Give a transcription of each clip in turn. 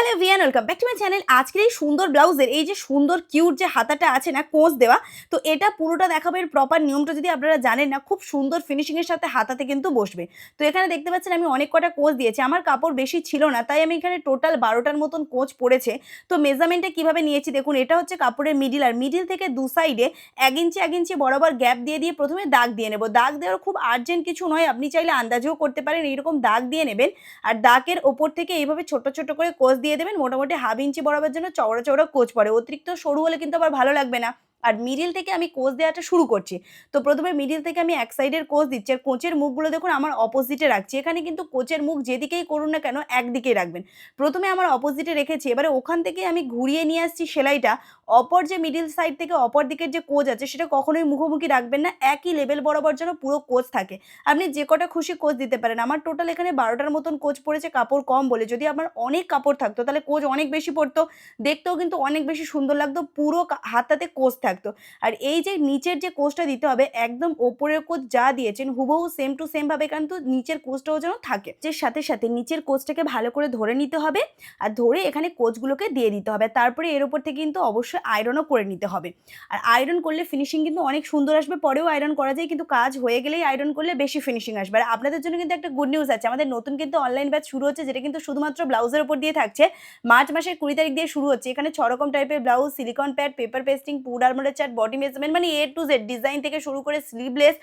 Hello everyone, welcome back to my channel. আজকের এই সুন্দর ব্লাউজের এই যে সুন্দর কিউট যে হাতাটা আছে না কোঁচ দেওয়া, তো এটা পুরোটা দেখাবো। এর প্রপার নিয়মটা যদি আপনারা জানেন না, খুব সুন্দর ফিনিশিং এর সাথে হাতাতে কিন্তু বসবে। তো এখানে দেখতে পাচ্ছেন আমি অনেক কটা কোঁচ দিয়েছি। আমার কাপড় বেশি ছিল না, তাই আমি এখানে টোটাল 12টার মতন কোঁচ পড়েছে। তো মেজারমেন্টে কিভাবে নিয়েছি দেখুন, এটা হচ্ছে কাপড়ের মিডিল, আর মিডিল থেকে দু সাইডে 1 ইঞ্চি বরাবর গ্যাপ দিয়ে প্রথমে দাগ দিয়ে নেব। দাগ দেওয়ার খুব আর্জেন্ট কিছু নয়, আপনি চাইলে আন্দাজেও করতে পারেন। এইরকম দাগ দিয়ে নেবেন, আর দাগের ওপর থেকে এইভাবে ছোট ছোট করে কোঁচ দিয়ে দেবেন। মোটামুটি হাফ ইঞ্চি বরাবর যেন চওড়া চওড়া কোঁচ পড়ে। অতিরিক্ত সরু হলে কিন্তু আবার ভালো লাগবে না। আর মিডিল থেকে আমি কোঁচ দেওয়াটা শুরু করছি। তো প্রথমে মিডিল থেকে আমি এক সাইডের কোঁচ দিচ্ছি, আর কোঁচের মুখগুলো দেখুন আমার অপোজিটে রাখছি। এখানে কিন্তু কোঁচের মুখ যেদিকেই করুন না কেন একদিকেই রাখবেন। প্রথমে আমার অপোজিটে রেখেছি, এবারে ওখান থেকে আমি ঘুরিয়ে নিয়ে আসছি সেলাইটা। অপর যে মিডিল সাইড থেকে অপর দিকের যে কোঁচ আছে সেটা কখনোই মুখোমুখি রাখবেন না, একই লেভেল বরাবর যেন পুরো কোঁচ থাকে। আপনি যে কটা খুশি কোঁচ দিতে পারেন। আমার টোটাল এখানে 12টার মতন কোঁচ পড়েছে, কাপড় কম বলে। যদি আমার অনেক কাপড় থাকতো তাহলে কোঁচ অনেক বেশি পড়তো, দেখতেও কিন্তু অনেক বেশি সুন্দর লাগতো, পুরো হাতাতে কোঁচ থাকতো। আর এই যে নিচের যে কোঁচটা দিতে হবে, একদম ওপরের কোঁচ যা দিয়েছেন হুবহু সেম টু সেম ভাবে কিন্তু নিচের কোঁচটাও যেন থাকে। যে সাথে সাথে নিচের কোঁচটাকে ভালো করে ধরে নিতে হবে, আর ধরে এখানে কোঁচগুলোকে দিয়ে দিতে হবে। তারপরে এর উপর থেকে কিন্তু অবশ্যই আয়রনও করে নিতে হবে। আর আয়রন করলে ফিনিশিং কিন্তু অনেক সুন্দর আসবে। পরেও আয়রন করা যায়, কিন্তু কাজ হয়ে গেলেই আয়রন করলে বেশি ফিনিশিং আসবে। আর আপনাদের জন্য কিন্তু একটা গুড নিউজ আছে, আমাদের নতুন কিন্তু অনলাইন ব্যাচ শুরু হচ্ছে, যেটা কিন্তু শুধুমাত্র ব্লাউজের উপর দিয়ে থাকছে। মার্চ মাসের 20 তারিখ দিয়ে শুরু হচ্ছে। এখানে 6 রকম টাইপের blouse, silicon pad, paper pasting, পুড আর্মোরের চার্ট, বডি মেজারমেন্ট, মানে এ টু জেড ডিজাইন থেকে শুরু করে স্লিভলেস,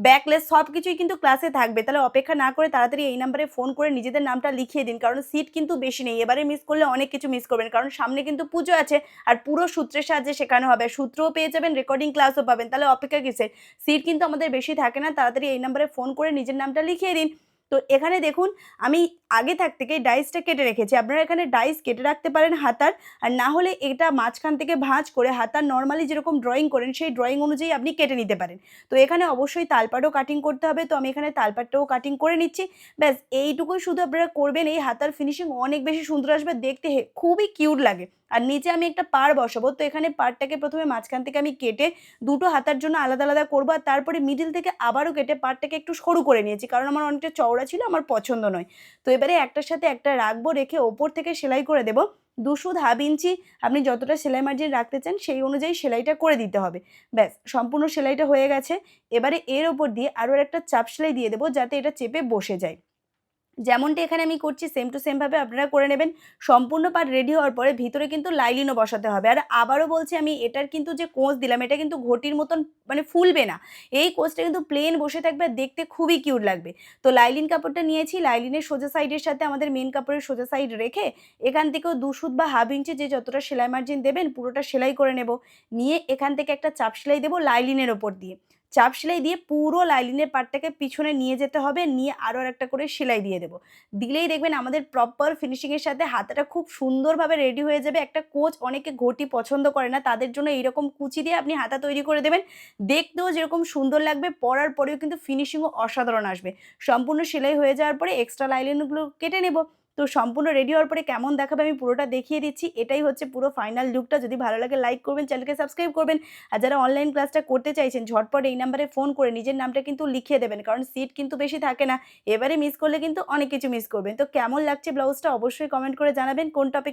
ব্যাকলেস সবকিছুই কিন্তু ক্লাসে থাকবে। তাহলে অপেক্ষা না করে তাড়াতাড়ি এই নাম্বারে ফোন করে নিজেদের নামটা লিখিয়ে দিন, কারণ সিট কিন্তু বেশি নেই। এবারে মিস করলে অনেক কিছু মিস করবেন, কারণ সামনে কিন্তু পুজো আছে। আর পুরো সূত্রের সাহায্যে শেখানো হবে, সূত্রও পেয়ে যাবেন, রেকর্ডিং ক্লাসও পাবেন। তাহলে অপেক্ষা কিসের? সিট কিন্তু আমাদের বেশি থাকে না। তাড়াতাড়ি এই নাম্বারে ফোন করে নিজের নামটা লিখিয়ে দিন। তো এখানে দেখুন আমি আগে থেকেই ডাইসটা কেটে রেখেছি। আপনারা এখানে ডাইস কেটে রাখতে পারেন হাতার, আর না হলে এটা মাঝখান থেকে ভাঁজ করে হাতার নরমালি যেরকম ড্রয়িং করেন সেই ড্রয়িং অনুযায়ী আপনি কেটে নিতে পারেন। তো এখানে অবশ্যই তালপাটও কাটিং করতে হবে, তো আমি এখানে তালপাটটাও কাটিং করে নিচ্ছি। ব্যাস এইটুকুই শুধু আপনারা করবেন। এই হাতার ফিনিশিং অনেক বেশি সুন্দর আসবে, দেখতে খুবই কিউট লাগে। আর নিচে আমি একটা পাড় বসাবো, তো এখানে পাড়টাকে প্রথমে মাঝখান থেকে আমি কেটে দুটো হাতার জন্য আলাদা আলাদা করবো, আর তারপরে মিডিল থেকে আবারও কেটে পাড়টাকে একটু সরু করে নিয়েছি, কারণ আমার অনেকটা চওড়া ছিল, আমার পছন্দ নয়। তো এবারে একটার সাথে একটা রাখবো, রেখে ওপর থেকে সেলাই করে দেবো। 2 সুত হাফ ইঞ্চি আপনি যতটা সেলাই মার্জিন রাখতে চান সেই অনুযায়ী সেলাইটা করে দিতে হবে। ব্যাস সম্পূর্ণ সেলাইটা হয়ে গেছে। এবারে এর ওপর দিয়ে আরও একটা চাপ সেলাই দিয়ে দেবো, যাতে এটা চেপে বসে যায়। যেমনটা এখানে আমি করছি সেম টু সেম ভাবে আপনারা করে নেবেন। সম্পূর্ণ পার্ট রেডি হওয়ার পরে ভিতরে কিন্তু লাইলিনও বসাতে হবে। আর আবারও বলছি, আমি এটার কিন্তু যে কোঁচ দিলাম এটা কিন্তু ঘটির মতন মানে ফুলবে না। এই কোঁচটা কিন্তু প্লেন বসে থাকবে, আর দেখতে খুবই কিউট লাগবে। তো লাইলিন কাপড়টা নিয়েছি, লাইলিনের সোজা সাইডের সাথে আমাদের মেন কাপড়ের সোজা সাইড রেখে এখান থেকেও 2 সুত বা হাফ ইঞ্চি যে যতটা সেলাই মার্জিন দেবেন পুরোটা সেলাই করে নেব। নিয়ে এখান থেকে একটা চাপ সেলাই দেবো লাইলিনের ওপর দিয়ে। চাপ সেলাই দিয়ে পুরো লাইলিনের পার্টটাকে পিছনে নিয়ে যেতে হবে, নিয়ে আরও একটা করে সেলাই দিয়ে দেবো। দিলেই দেখবেন আমাদের প্রপার ফিনিশিং এর সাথে হাতাটা খুব সুন্দরভাবে রেডি হয়ে যাবে। একটা কোঁচ অনেকে ঘটি পছন্দ করে না, তাদের জন্য এইরকম কুচি দিয়ে আপনি হাতা তৈরি করে দেবেন। দেখতেও যেরকম সুন্দর লাগবে, পরার পরেও কিন্তু ফিনিশিংও অসাধারণ আসবে। সম্পূর্ণ সেলাই হয়ে যাওয়ার পরে এক্সট্রা লাইনিংগুলো কেটে নেব। তো সম্পূর্ণ রেডি হওয়ার পরে কেমন দেখাবে আমি পুরোটা দেখিয়ে দিচ্ছি। এটাই হচ্ছে পুরো ফাইনাল লুকটা। যদি ভালো লাগে লাইক করবেন, চ্যানেলকে সাবস্ক্রাইব করবেন। আর যারা অনলাইন ক্লাসটা করতে চাইছেন ঝটপট এই নাম্বারে ফোন করে নিজের নামটা কিন্তু লিখিয়ে দেবেন, কারণ সিট কিন্তু বেশি থাকে না। এবারে মিস করলে কিন্তু অনেক কিছু মিস করবেন। তো কেমন লাগছে ব্লাউজটা অবশ্যই কমেন্ট করে জানাবেন। কোন টপিক